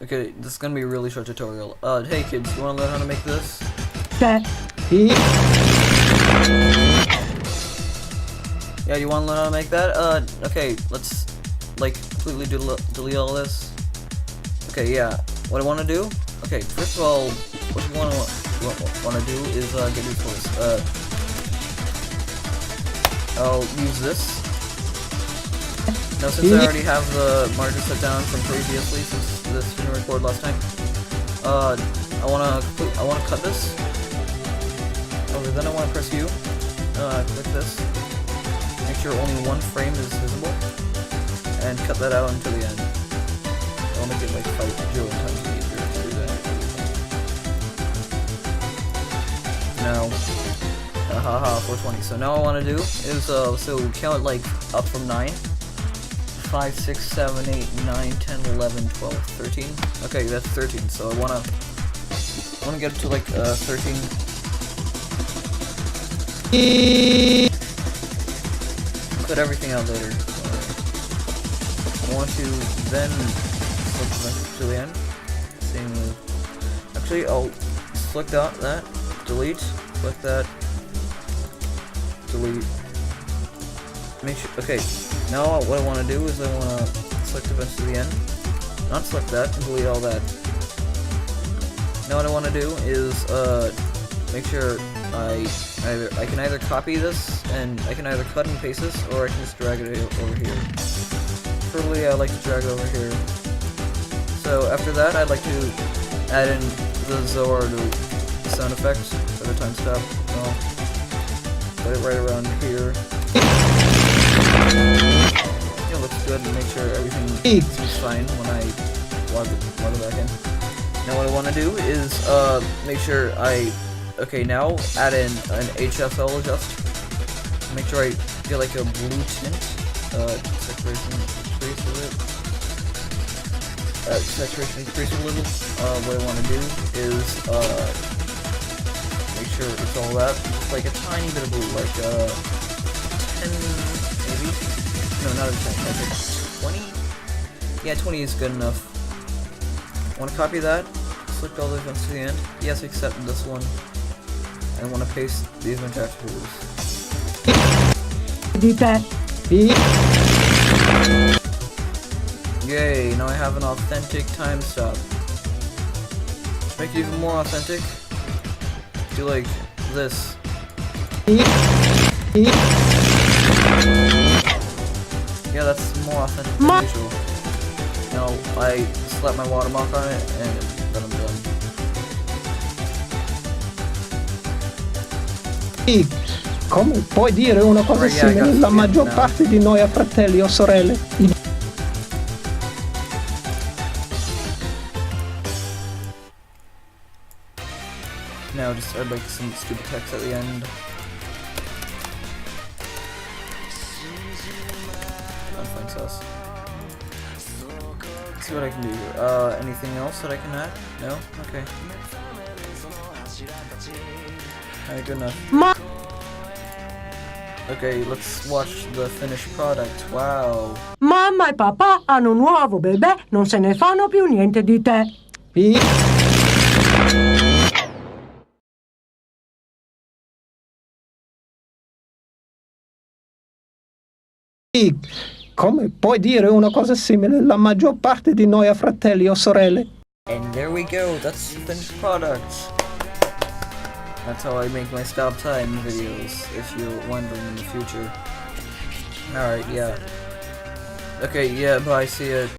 Okay, this is gonna be a really short tutorial. Hey kids, you wanna learn how to make this? Yeah, you wanna learn how to make that? Okay, let's, like, completely delete all this. Okay, yeah, what I wanna do? Okay, first of all, what you wanna do is, get new tools. I'll use this. Now, since I already have the margin set down from previously, since this didn't record last time, I wanna cut this. Okay, then I wanna press U. Click this. Make sure only one frame is visible, and cut that out until the end. I'll make it like 5 0 times easier to do that. Now, haha, 420. So now what I want to do is, so count like up from 9. 5, 6, 7, 8, 9, 10, 11, 12, 13. Okay, that's 13. So I wanna get to like 13. Put everything out later. I want to then select to the end. Same with. Actually, I'll select that, delete, select that, delete. Make sure. Okay. Now what I want to do is I want to select events to the end, not select that, and delete all that. Now what I want to do is make sure I can either copy this, and I can either cut and paste this, or I can just drag it over here. Preferably I like to drag it over here. So after that I'd like to add in the warudo sound effects for the time stop. I'll put it right around here. It looks good, and make sure everything is fine when I log it back in. Now what I want to do is make sure now add in an HFL adjust. Make sure I get like a blue tint. Saturation increase a little. Saturation increase a little. What I want to do is make sure it's all that. Just like a tiny bit of blue, like 10 maybe. No, not a 10. Like a 20. Yeah, 20 is good enough. Want to copy that? Select all the events to the end. Yes, except this one. I want to paste the event after this. Yay, now I have an authentic time stop. To make it even more authentic, do like this. Yeah, that's more authentic than usual. Now I slap my watermark on it, and then I'm done. Come puoi dire una cosa simile? La maggior parte di noi ha fratelli o sorelle. Now just add like some stupid text at the end. Find sus. Let's see what I can do here. Anything else that I can add? No? Okay. Alright, good enough. Okay, let's watch the finished product. Wow. Mamma e papà hanno un nuovo bebè, non se ne fanno più niente di te. Come puoi dire una cosa simile? La maggior parte di noi ha fratelli o sorelle. And there we go, that's the finished product. That's how I make my stop time videos, if you're wondering in the future. Alright, yeah. Okay, yeah, bye, see ya.